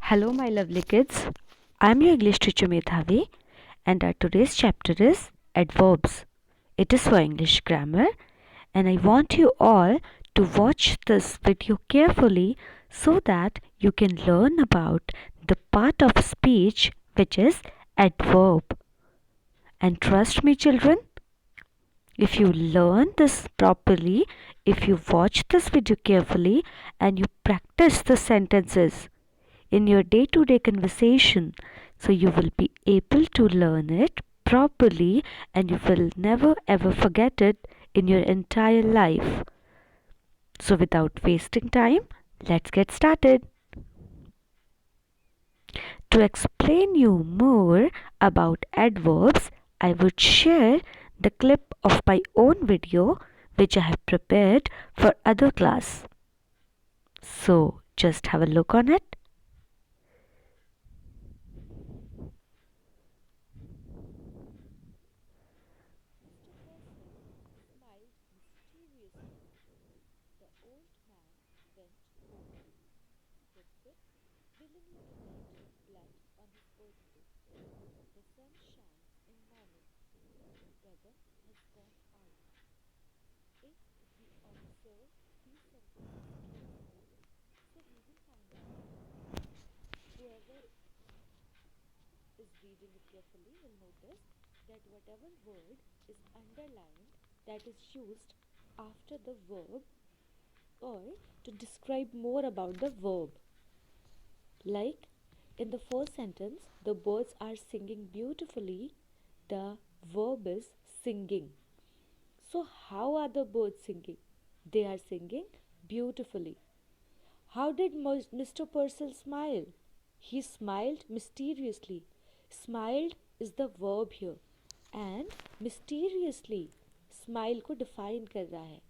Hello, my lovely kids. I'm your English teacher Medhavi, and our today's chapter is adverbs. It is for English grammar, and I want you all to watch this video carefully so that you can learn about the part of speech which is adverb. And trust me, children, if you learn this properly, if you watch this video carefully, and you practice the sentences in your day to day conversation, so you will be able to learn it properly and you will never ever forget it in your entire life. So, without wasting time, let's get started. To explain you more about adverbs, I would share the clip of my own video which I have prepared for other class. So, just have a look on it. That is used after the verb or to describe more about the verb. Like in the first sentence, the birds are singing beautifully. The verb is singing. So, how are the birds singing? They are singing beautifully. How did Mr. Purcell smile? He smiled mysteriously. Smiled is the verb here. And mysteriously, smile को define कर रहा है.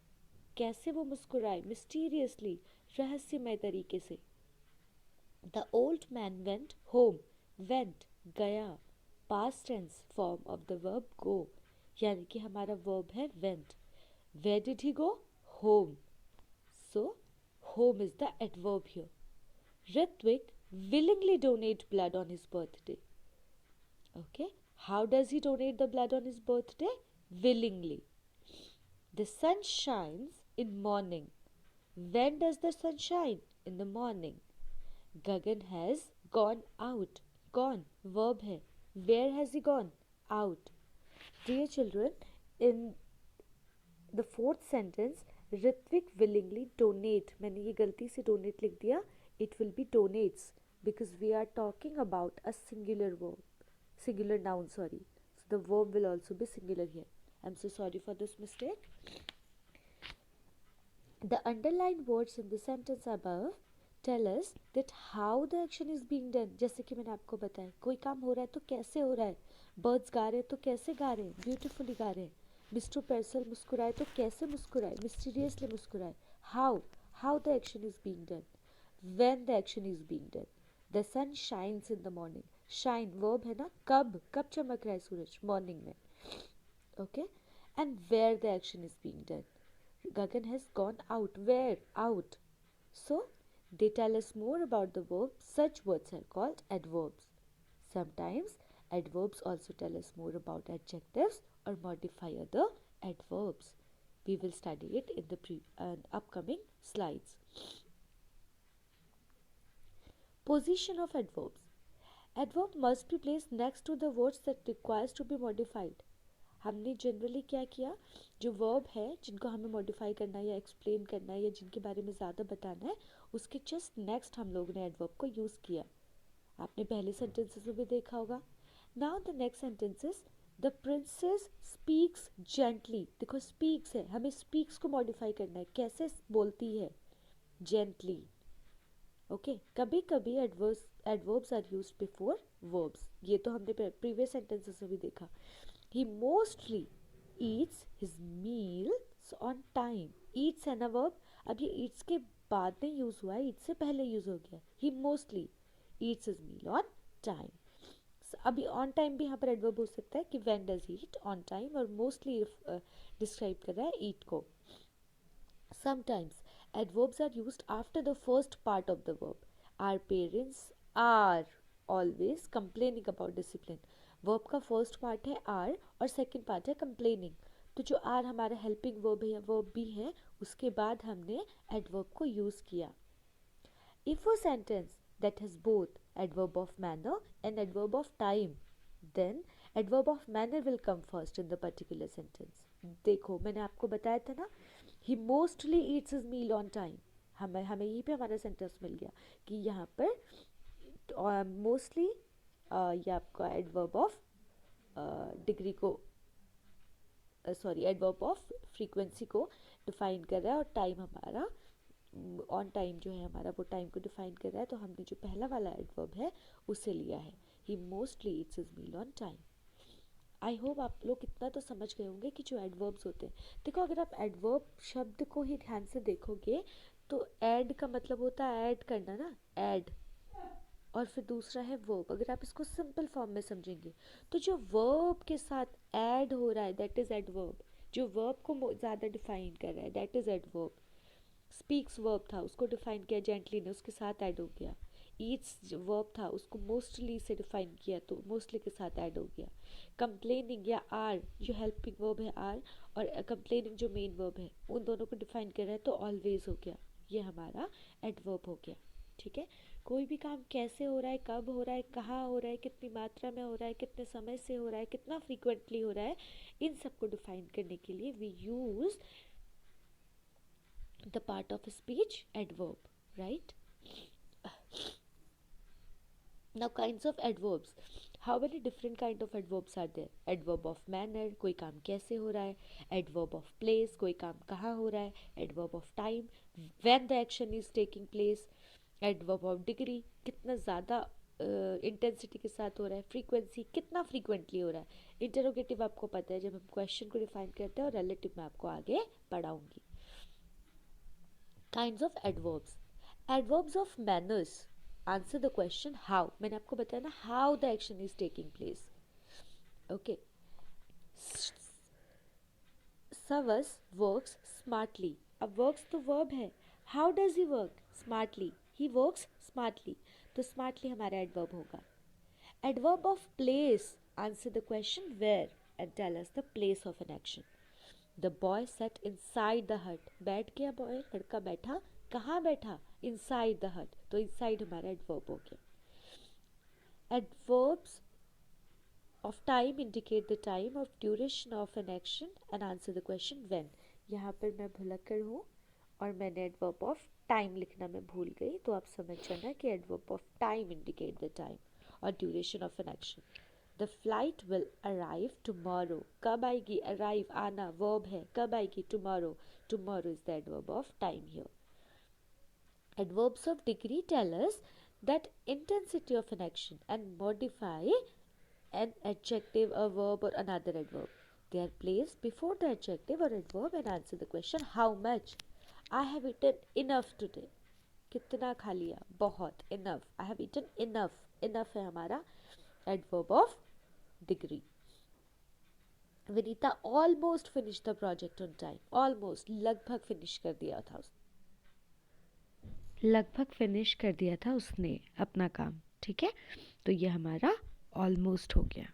कैसे वो मुस्कुराए? Mysteriously, रहस्यमय तरीके से. The old man went home. Went, गया. Past tense form of the verb go. यानी कि हमारा verb है went. Where did he go? Home. So, home is the adverb here. Ritvik willingly donate blood on his birthday. Okay. How does he donate the blood on his birthday? Willingly. The sun shines in morning. When does the sun shine? In the morning. Gagan has gone out. Gone. Verb hai. Where has he gone? Out. Dear children, in the fourth sentence, Ritvik willingly donate. मैंने ये गलती से donate लिख दिया. It will be donates because we are talking about a singular verb. Singular noun, sorry. So the verb will also be singular here. I'm so sorry for this mistake. The underlined words in the sentence above tell us that how the action is being done. जैसे कि मैंने आपको बताया, कोई काम हो रहा है तो कैसे हो रहा है. Birds गा रहे हैं तो कैसे गा रहे हैं? Beautifully गा रहे हैं. Mr. Purcell मुस्कुराए तो कैसे मुस्कुराए? Mysteriously मुस्कुराए. How the action is being done. When the action is being done. The sun shines in the morning. Shine verb है ना. कब चमक रहा है सूरज? Morning में. Okay. And where the action is being done. Gagan has gone out. Where? Out. So, they tell us more about the verb. Such words are called adverbs. Sometimes, adverbs also tell us more about adjectives or modify other adverbs. We will study it in the upcoming slides. Position of adverbs. Adverb must be placed next to the words that requires to be modified. हमने generally क्या किया, जो verb है जिनको हमें modify करना है या एक्सप्लेन करना है या जिनके बारे में ज़्यादा बताना है, उसके जस्ट नेक्स्ट हम लोग ने एडवर्ब को यूज़ किया. आपने पहले सेंटेंसेस में भी देखा होगा. Now the next sentences. The princess speaks gently. देखो स्पीक्स है, हमें स्पीक्स को मॉडिफाई करना है. कैसे बोलती है? जेंटली. ओके. कभी कभी adverbs are used before verbs. ये तो हमने प्रीवियस सेंटेंसेस में भी देखा. He mostly eats his meals on time. Eats है ना verb. अब ये eats के बाद में यूज़ हुआ है, eats से पहले यूज़ हो गया. He mostly eats his meal on time. So, अभी on time भी यहाँ पर adverb हो सकता है कि when does he eat on time, और mostly describe कर रहा है eat को. Sometimes adverbs are used after the first part of the verb. Our parents are always complaining about discipline. Verb का फर्स्ट पार्ट है आर और second part है complaining. तो जो आर हमारा हेल्पिंग वर्ब भी है, उसके बाद हमने एडवर्ब को यूज़ किया। If a sentence that has both adverb of manner and adverb of time, then adverb of manner will come first in the particular sentence. देखो मैंने आपको बताया था ना, he mostly eats his meal on time। हमें हमें यहीं पे हमारा सेंटेंस मिल गया कि यहाँ पर मोस्टली ये आपका एडवर्ब ऑफ डिग्री को सॉरी एडवर्ब ऑफ फ्रीक्वेंसी को डिफाइन कर रहा है, और टाइम हमारा ऑन टाइम जो है हमारा वो टाइम को डिफाइन कर रहा है। तो हमने जो पहला वाला एडवर्ब है उसे लिया है, he mostly eats his meal on time. I hope आप लोग इतना तो समझ गए होंगे कि जो एडवर्ब्स होते हैं, देखो अगर आप एडवर्ब शब्द को ही ध्यान से देखोगे तो ऐड का मतलब होता है ऐड करना ना, ऐड, और फिर दूसरा है वर्ब। अगर आप इसको सिंपल फॉर्म में समझेंगे तो जो वर्ब के साथ ऐड हो रहा है दैट इज एडवर्ब। जो वर्ब को ज़्यादा डिफाइन कर रहा है that is adverb. Speaks verb था, उसको डिफाइन किया जेंटली ने, उसके साथ ऐड हो गया। ईट्स वर्ब था, उसको मोस्टली से डिफाइन किया तो मोस्टली के साथ ऐड हो गया। कंप्लेनिंग या आर जो हेल्पिंग वर्ब है आर, और कंप्लेनिंग जो मेन वर्ब है, उन दोनों को डिफाइन कर रहा है तो ऑलवेज हो गया, ये हमारा एडवर्ब हो गया। ठीक है, कोई भी काम कैसे हो रहा है, कब हो रहा है, कहाँ हो रहा है, कितनी मात्रा में हो रहा है, कितने समय से हो रहा है, कितना फ्रीक्वेंटली हो रहा है, इन सब को डिफाइन करने के लिए we use the part of speech adverb, right? Now kinds of adverbs, how many different kind of adverbs are there? Adverb of manner, कोई काम कैसे हो रहा है। Adverb of place, कोई काम कहाँ हो रहा है। Adverb of time, when the action is taking place। Adverb of degree, कितना ज़्यादा इंटेंसिटी के साथ हो रहा है। फ्रीक्वेंसी, कितना फ्रीक्वेंटली हो रहा है। इंटरोगेटिव आपको पता है जब हम क्वेश्चन को डिफाइन करते हैं, और रिलेटिव मैं आपको आगे पढ़ाऊंगी। Kinds of adverbs, adverbs of manners answer the question how। मैंने आपको बताया ना how the action is taking place। okay, Savas works smartly। अब works तो verb है, how does he work smartly, he works smartly, तो smartly हमारा adverb होगा। Adverb of place answer the question where and tell us the place of an action। The boy sat inside the hut, बैठ गया boy, लड़का बैठा, कहाँ बैठा, inside the hut, तो inside हमारा adverb हो गया। Adverbs of time indicate the time of duration of an action and answer the question when। यहाँ पर मैं भुलक्कड़ हूँ और मैंने adverb of time लिखना मैं भूल गई, तो आप समझ जाना कि adverb of time indicate the time और duration of an action। The flight will arrive tomorrow। कब आएगी, arrive आना verb है, कब आएगी, tomorrow। Tomorrow is the adverb of time here। Adverbs of degree tell us that intensity of an action and modify an adjective, a verb or another adverb। They are placed before the adjective or adverb and answer the question how much। I have eaten enough today। कितना खा लिया, बहुत, enough। I have eaten enough। enough है हमारा adverb of degree। Vinita almost finish the project on time. Almost लगभग finish कर दिया था उसने, लगभग फिनिश कर दिया था उसने अपना काम। ठीक है, तो ये हमारा ऑलमोस्ट हो गया।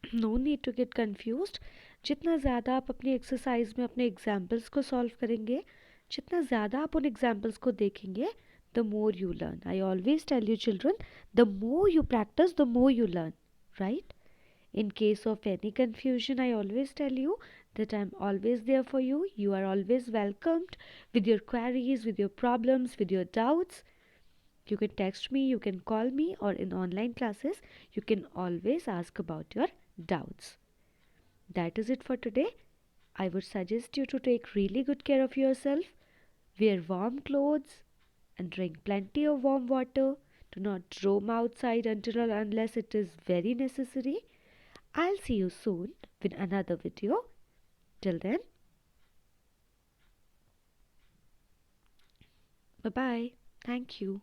No need to get confused. जितना ज़्यादा आप अपनी एक्सरसाइज में अपने एग्जाम्पल्स को सॉल्व करेंगे, जितना ज़्यादा आप उन एग्जाम्पल्स को देखेंगे, the more you learn. I always tell you children, the more you practise the more you learn, right? In case of any confusion, I always tell you that I'm always there for you. You are always welcomed with your queries, with your problems, with your doubts. You can text me, you can call me, or in online classes, you can always ask about your doubts. That is it for today. I would suggest you to take really good care of yourself. Wear warm clothes and drink plenty of warm water. Do not roam outside until or unless it is very necessary. I'll see you soon with another video. Till then, bye bye. Thank you.